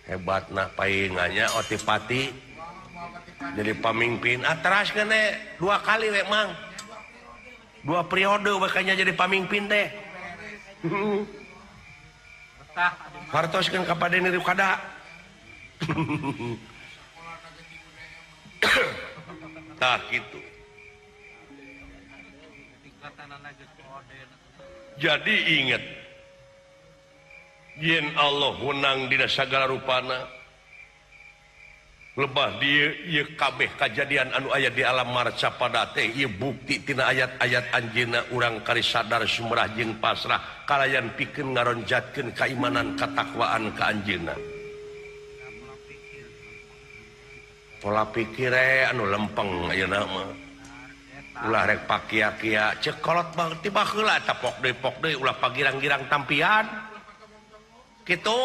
hebatna paingannya otipati jadi pamimpin atras kene 2 kali we mang 2 periode makanya jadi pamimpin teh hartoskeun ka Padeni Rukada tah kitu. Jadi ingat yen Allah wenang dina sagala rupana lebah dia ieu kabeh kajadian anu aya di alam marca pada teh ieu bukti tina ayat-ayat anjeunna urang kari sadar sumrah jeung pasrah kalayan pikeun ngaronjatkeun keimanan katakwaan ka anjeunna. Pola pikir anu lempeng ayeuna mah ulah rek pakia-kia cek kolot tiba heula eta pok deui ulah pagirang-girang tampian kitu.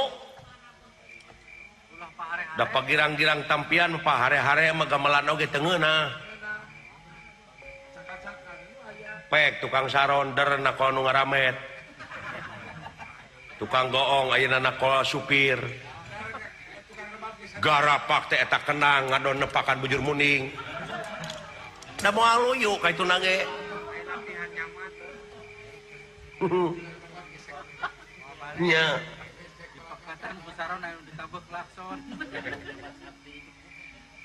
Da pagirang-girang tampian pa hare-hare mah gamelan oge teu ngeunah. Pek tukang saronder na kono ngaramet. Tukang goong ayeuna na kola supir. Garapak teh eta kenang ngadon nepakan bujur muning. Da moal luyu ka itu nage. Nya.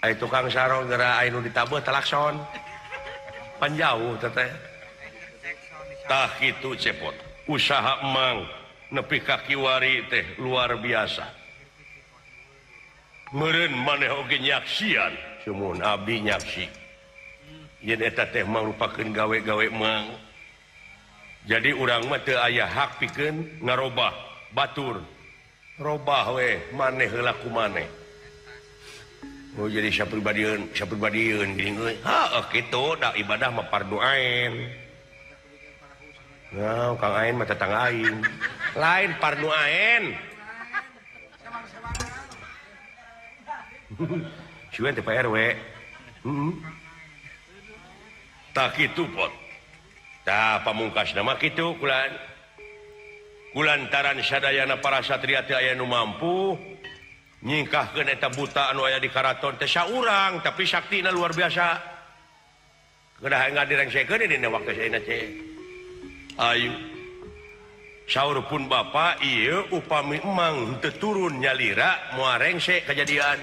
Ai tukang sarong geura anu ditabeuh telakson. Panjauh teh. Tah kitu cepot. Usaha emang nepi ka kiwari teh luar biasa. Meureun maneh oge nyaksian, sumun abdi nyaksi. Yen eta teh mangrupakeun gawe-gawe mang. Jadi urang mah teu aya hak pikeun ngarobah batur. Robah we maneh heula ku maneh. Oh jadi sapribadieun geuning euy. Heuh kitu da ibadah mah fardu ain. Nah, Kang Ain mah tetangga aing. Lain fardu ain. Sueun teh RW. Tak kitu pot. Tah pamungkasna mah kitu kulantaran sadayana para satria teh aya nu mampu nyingkahkeun eta buta anu aya di karaton teh saurang tapi saktina luar biasa. Kedah ngadirengsekeun dina waktu saeuna teh. Ayu. Saur pun bapa ieu upami emang teu turun nyalira moal rengse kejadian.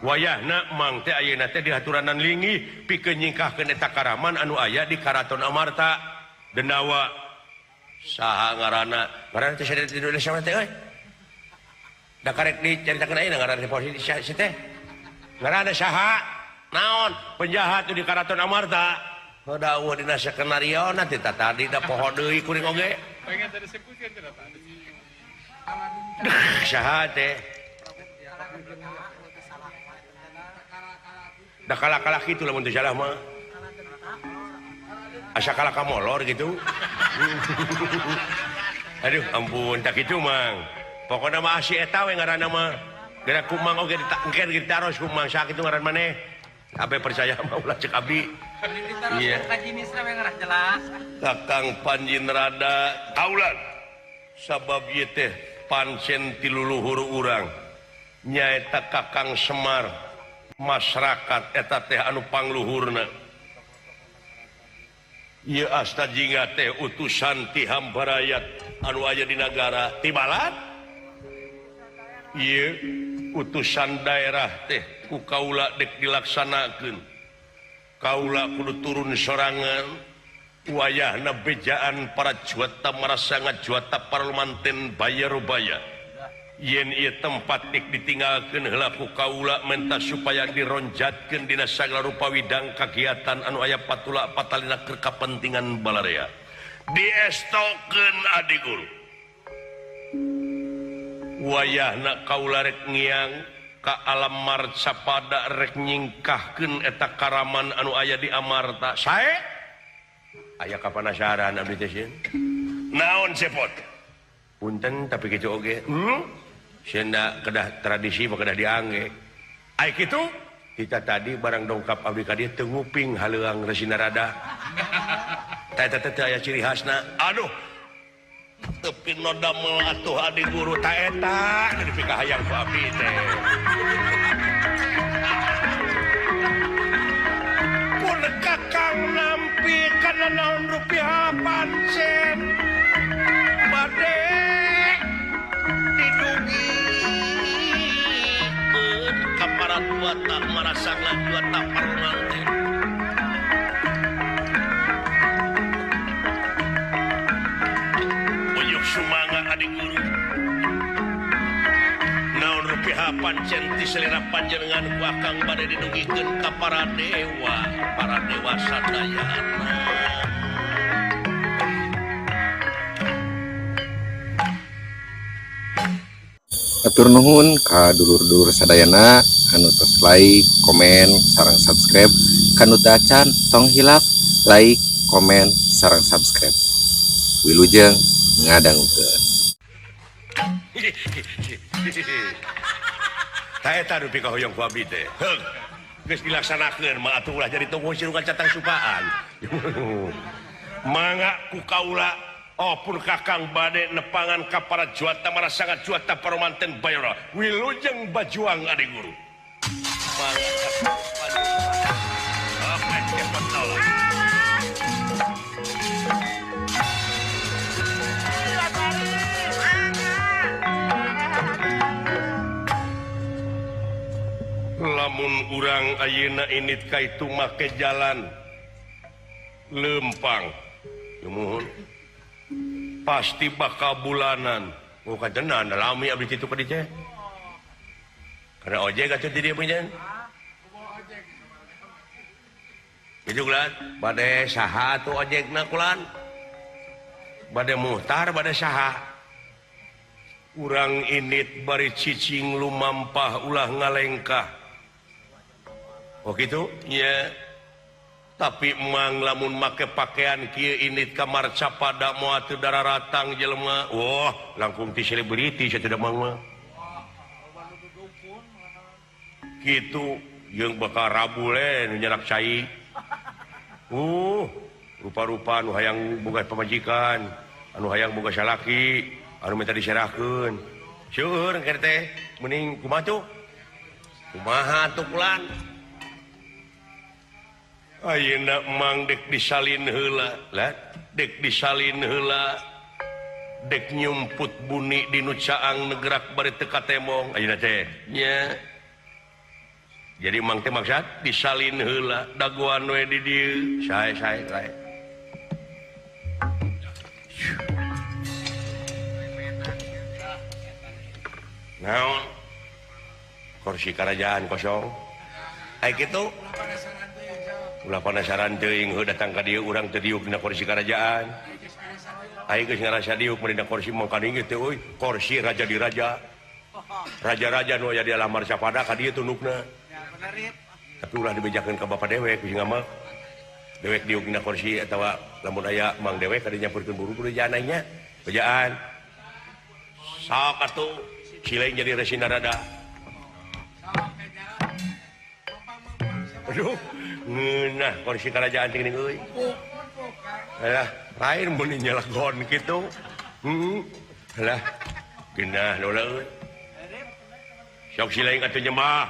Wayahna mang teh ayeuna teh dihaturanan linggih pikeun nyingkahkeun eta karaman anu aya di Karaton Amarta Dendawa. Saha ngaranna? Ngaranna teh sadaya di Indonesia teh euy. Da karek dicaritakeun ayeuna ngaranna posisi teh. Ngaranna saha? Naon? Penjahat di Karaton Amarta. Dawuh dina skenario nanti tadi da poho deui kuring oge. Pengen tadi sebutkeun cenah tadi. Saha teh? Da kalah-kalah gitu lamun teu salah mah. Asa kalah ka molor gitu. Aduh ampun tak kitu mang. Pokona mah si eta we ngaranna mah. gerak kumang oge ditaros kumang sakit ngaran maneh. Abe percaya mah ulah cek abdi. Iya. Kakang Panjin Rada taulan. Sabab ieu teh pancen ti luluhur urang. Nyaeta Kakang Semar. Masyarakat eta teh anu pangluhurna. Ieu asta jingga teh utusan ti hambarayat anu aya di nagara Tibalat. Ieu utusan daerah teh ku kaula dek dilaksanakeun. Kaula kudu turun sorangan wayahna bejaan para juata marasa ngajuata parlemanten bayar-bayar. Yen ieu tempat dik ditinggalkeun heula ku kaula menta supaya dironjatkeun dina sagala rupa widang kagiatan anu aya patula patalina keur kapentingan balarea. Diestokeun adi guru. Wayahna kaula rek ngiang ka alam marca pada rek nyingkahkeun eta karaman anu aya di Amarta. Sae? Aya kapanasaran abdi teh sieun. Naon cepot? Punten tapi kitu oge. Sieuna kedah tradisi mah kedah diangge. Ai kitu kita tadi barang dongkap abdi ka dieu teu nguping haleuang Resina Rada. Eta teh aya ciri khasna. Aduh. Tepi noda melatuh adi guru ta eta jadi pika hayang ku abdi teh. Pun kakang nampi kana naon rupiah pancen bade didugi ka para tuata marasa ngajuata parlemen. Sumanga adik guru naon rupiah pancen ti selera panjenengan ku akang bade didugikeun ka para dewa sadayana. Atur nuhun ka dulur-dulur sadayana anu tos like, komen, sareng subscribe. Kanu teu acan tong hilap like, komen, sareng subscribe. Wilujeng ngadangkeun. Ta eta rupi ka hoyong ku abdi teh. Heug. Geus dilaksanakeun mah atuh ulah jadi tunggu sirungan catang supaan. Mangga ku kaula pun kakang bade nepangan ka para juata marasa ngajuata paromanten bayara. Wilujeng bajuang adi guru. Mangga apa cepet tolong. Lamun urang ayeuna init kaitu make jalan lempang mohon pasti bakal bulanan kadenan lami abdi kitu ka dieu karena ojek atuh di dieu punyen kitu kulan bade saha atuh ojekna kulan bade muhtar bade saha urang init bari cicing lumampah ulah ngalengkah. Oh gitu? Iya. Tapi emang lamun make pakaian kieu init ka marca pada moal teu dararatang jelema. Wah, langkung ti selebriti satedah mang mah. Kitu jeung bakal rabule nu nyerak cai. Rupa-rupa anu hayang boga pamajikan, anu hayang boga salaki, anu minta diserahkeun. Seueur keur teh mending kumaha tuh? Kumaha tuh kulan? Ayeuna emang dek disalin heula, dek disalin heula, dek nyumput buni di nu caang negerak bari teu katemong ayeuna teh nya. Jadi emang teh maksud disalin heula daguan we di dieu sae. Naon? Kursi kerajaan kosong. Ai kitu. Ulah penasaran teuing heuh datang ka dieu urang teu diuk dina kursi kerajaan. Aing geus ngarasa diuk dina kursi mangka dieu teh euy, kursi raja di raja. Raja-raja nu aya di alam marca pada ka dieu tundukna. Tapi ulah dibejakeun ka bapa dewek geus ngamak. Dewek diuk dina kursi atawa lamun aya mang dewek ka dinyampeurkeun buru kudu jangan nya. Bejaan. Sok atuh Cileung jadi Resina Rada. Aduh, ngeunah kursi kerajaan tinggi euy. Alah, lain mun nyalagon kitu. Alah, genah lola euy. Sok si lain atuh nyemah.